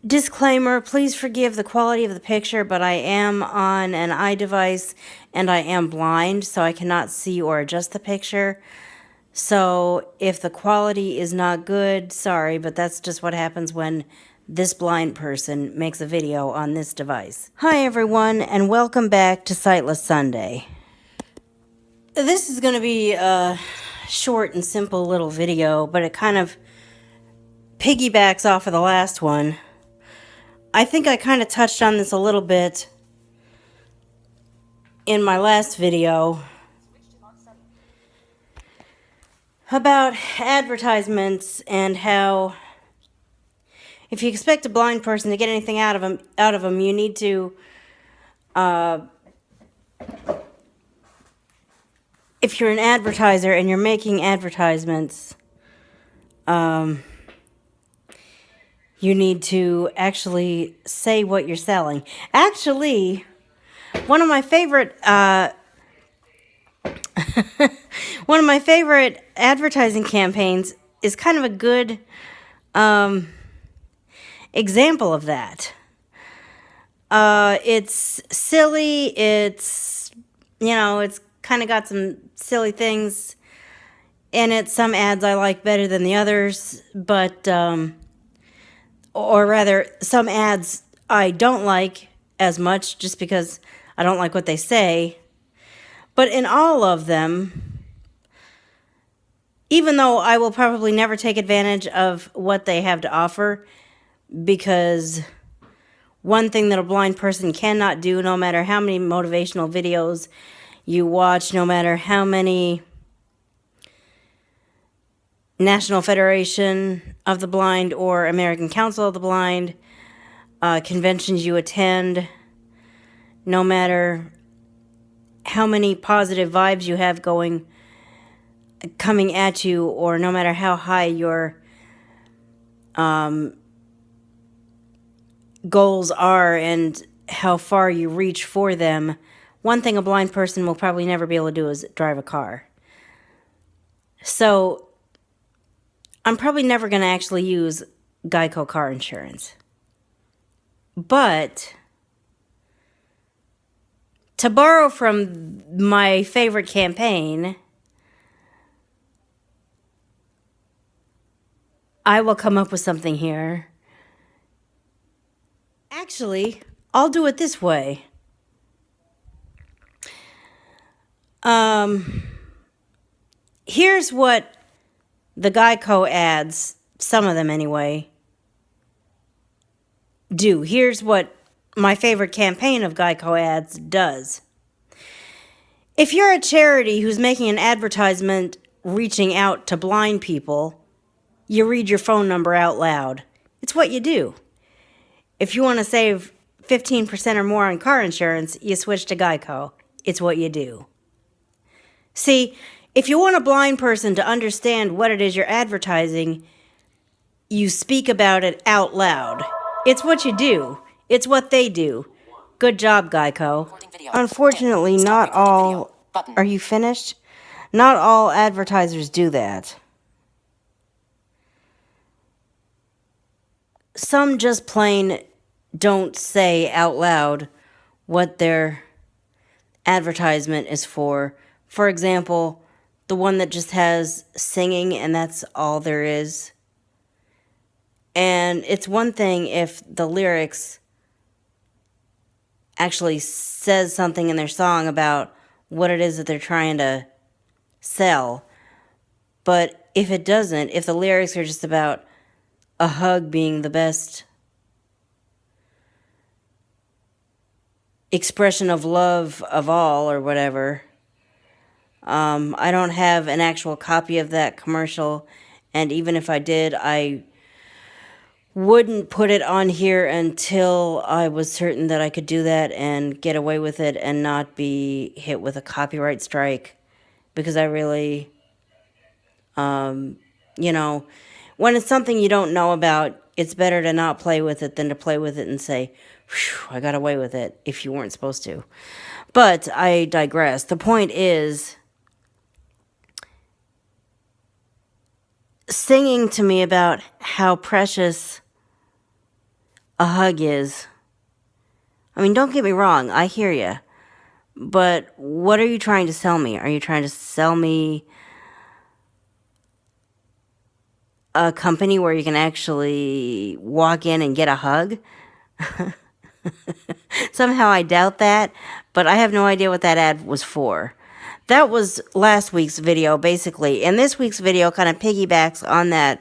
Disclaimer, please forgive the quality of the picture, but I am on an iDevice and I am blind, so I cannot see or adjust the picture. So if the quality is not good, sorry, but that's just what happens when this blind person makes a video on this device. Hi everyone, and welcome back to Sightless Sunday. This is going to be a short and simple little video, but it kind of piggybacks off of the last one. I think I kind of touched on this a little bit in my last video about advertisements and how if you expect a blind person to get anything out of them, you need to if you're an advertiser and you're making advertisements, you need to actually say what you're selling. Actually, one of my favorite advertising campaigns is kind of a good example of that. It's silly. It's kind of got some silly things in it. Some ads I like better than the others, but or rather, some ads I don't like as much just because I don't like what they say. But in all of them, even though I will probably never take advantage of what they have to offer, because one thing that a blind person cannot do, no matter how many motivational videos you watch, no matter how many National Federation of the Blind or American Council of the Blind conventions you attend, no matter how many positive vibes you have coming at you, or no matter how high your goals are and how far you reach for them, one thing a blind person will probably never be able to do is drive a car. So I'm probably never going to actually use Geico car insurance. But to borrow from my favorite campaign, I will come up with something here. Actually, I'll do it this way. Here's what the Geico ads, some of them anyway, do. Here's what my favorite campaign of Geico ads does. If you're a charity who's making an advertisement reaching out to blind people, you read your phone number out loud. It's what you do. If you want to save 15% or more on car insurance, you switch to Geico. It's what you do. See, if you want a blind person to understand what it is you're advertising, you speak about it out loud. It's what you do. It's what they do. Good job, Geico. Unfortunately, not all... Are you finished? Not all advertisers do that. Some just plain don't say out loud what their advertisement is for. For example, the one that just has singing and that's all there is. And it's one thing if the lyrics actually says something in their song about what it is that they're trying to sell. But if it doesn't, if the lyrics are just about a hug being the best expression of love of all or whatever, I don't have an actual copy of that commercial, and even if I did, I wouldn't put it on here until I was certain that I could do that and get away with it and not be hit with a copyright strike, because I really, when it's something you don't know about, it's better to not play with it than to play with it and say, I got away with it, if you weren't supposed to. But I digress. The point is, singing to me about how precious a hug is. I mean, don't get me wrong, I hear you. But what are you trying to sell me? Are you trying to sell me a company where you can actually walk in and get a hug? Somehow I doubt that, but I have no idea what that ad was for. That was last week's video, basically. And this week's video kind of piggybacks on that.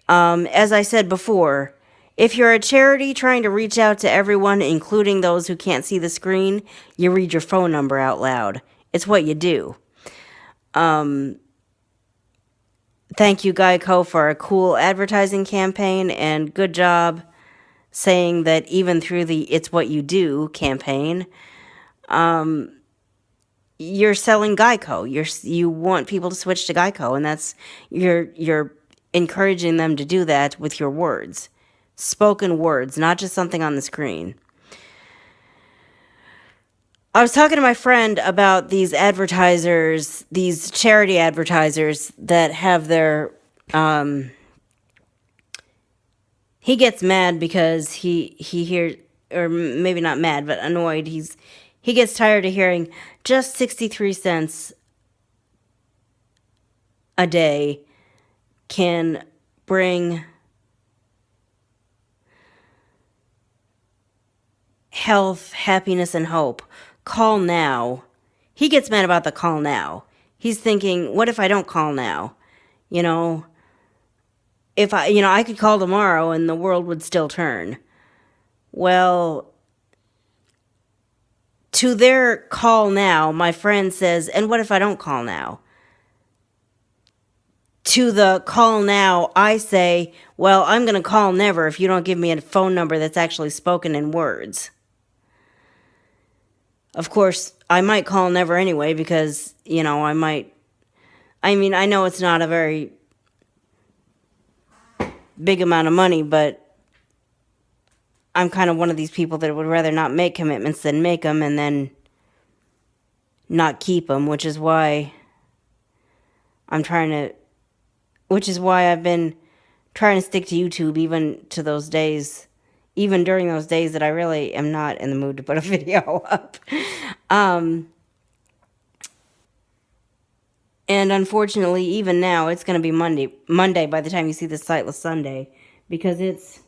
As I said before, if you're a charity trying to reach out to everyone, including those who can't see the screen, you read your phone number out loud. It's what you do. Thank you, Geico, for a cool advertising campaign, and good job saying that even through the It's What You Do campaign, you're selling Geico. You want people to switch to Geico, and that's you're encouraging them to do that with your words. Spoken words, not just something on the screen. I was talking to my friend about these advertisers, these charity advertisers that have their he gets mad because he hears, or maybe not mad, but annoyed. He gets tired of hearing just 63 cents a day can bring health, happiness, and hope. Call now. He gets mad about the call now. He's thinking, what if I don't call now? You know, if I could call tomorrow and the world would still turn. Well, to their call now, my friend says, and what if I don't call now? To the call now, I say, well, I'm going to call never if you don't give me a phone number that's actually spoken in words. Of course, I might call never anyway because, I know it's not a very big amount of money, but I'm kind of one of these people that would rather not make commitments than make them and then not keep them, which is why I've been trying to stick to YouTube even during those days that I really am not in the mood to put a video up. And unfortunately, even now, it's going to be Monday by the time you see the Sightless Sunday, because it's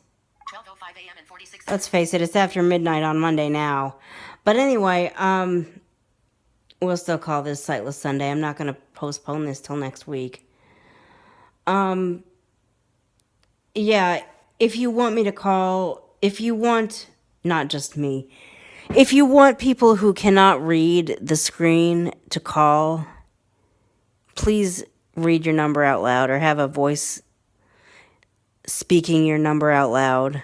12:05 a.m. and 46. Let's face it, it's after midnight on Monday now. But anyway, we'll still call this Sightless Sunday. I'm not going to postpone this till next week. Yeah, if you want me to call, not just me, if you want people who cannot read the screen to call, please read your number out loud or have a voice speaking your number out loud.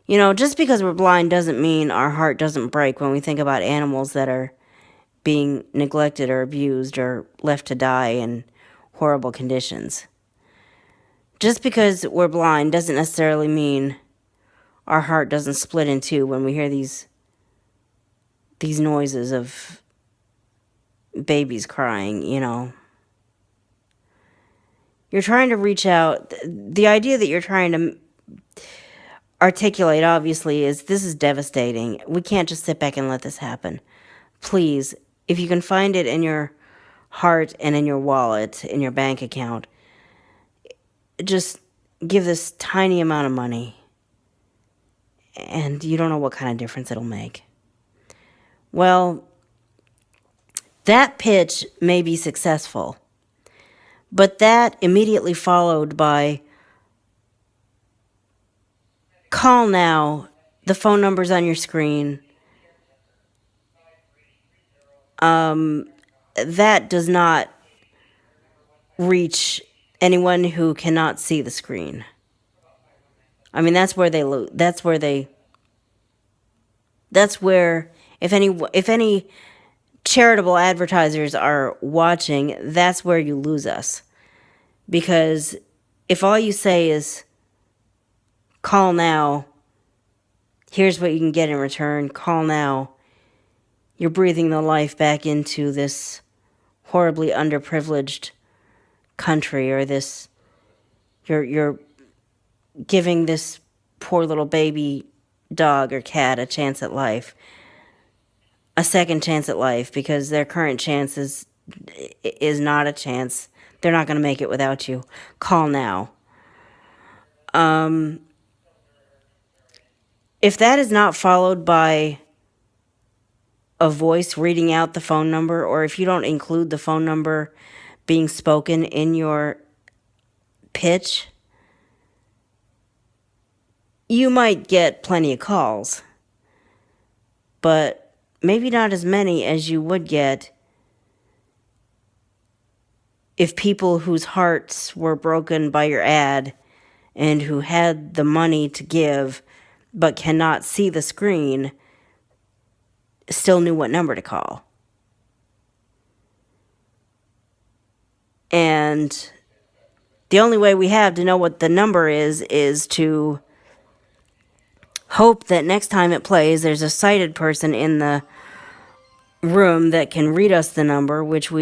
Just because we're blind doesn't mean our heart doesn't break when we think about animals that are being neglected or abused or left to die in horrible conditions. Just because we're blind doesn't necessarily mean our heart doesn't split in two when we hear these noises of babies crying, You're trying to reach out. The idea that you're trying to articulate, obviously, is this is devastating. We can't just sit back and let this happen. Please, if you can find it in your heart and in your wallet, in your bank account, just give this tiny amount of money. And you don't know what kind of difference it'll make. Well, that pitch may be successful, but that immediately followed by call now, the phone number's on your screen. That does not reach anyone who cannot see the screen. I mean, that's where if any charitable advertisers are watching, that's where you lose us. Because if all you say is call now, here's what you can get in return, call now, you're breathing the life back into this horribly underprivileged country, or you're giving this poor little baby dog or cat a chance at life, a second chance at life, because their current chance is not a chance. They're not going to make it without you. Call now. If that is not followed by a voice reading out the phone number, or if you don't include the phone number being spoken in your pitch, you might get plenty of calls, but maybe not as many as you would get if people whose hearts were broken by your ad and who had the money to give but cannot see the screen still knew what number to call. And the only way we have to know what the number is to hope that next time it plays, there's a sighted person in the room that can read us the number, which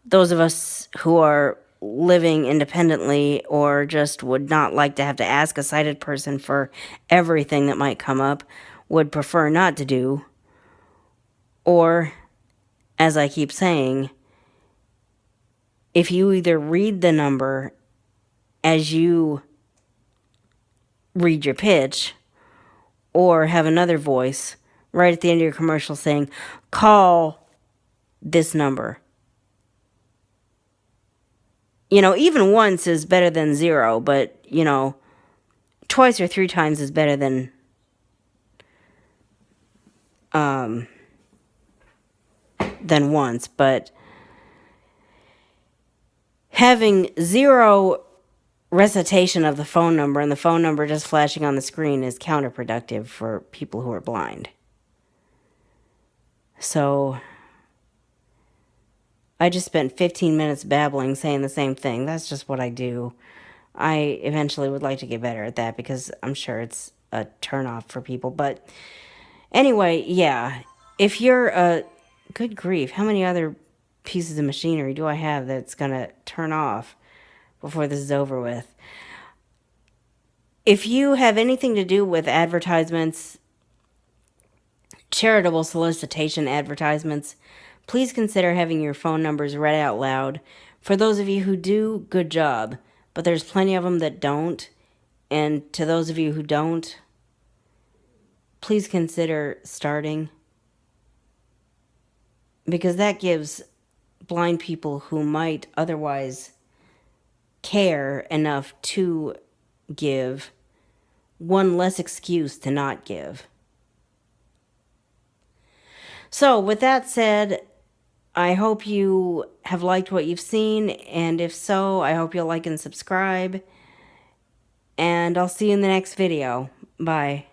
those of us who are living independently or just would not like to have to ask a sighted person for everything that might come up, would prefer not to do. Or, as I keep saying, if you either read the number as you read your pitch, or have another voice right at the end of your commercial saying, call this number. Even once is better than zero, but, twice or three times is better than once. But having zero recitation of the phone number and the phone number just flashing on the screen is counterproductive for people who are blind. So I just spent 15 minutes babbling, saying the same thing. That's just what I do. I eventually would like to get better at that because I'm sure it's a turnoff for people. But anyway, yeah, if you're good grief, how many other pieces of machinery do I have that's going to turn off before this is over with? If you have anything to do with advertisements, charitable solicitation advertisements, please consider having your phone numbers read out loud. For those of you who do, good job. But there's plenty of them that don't. And to those of you who don't, please consider starting. Because that gives blind people who might otherwise care enough to give one less excuse to not give. So, with that said, I hope you have liked what you've seen, and if so, I hope you'll like and subscribe, and I'll see you in the next video. Bye.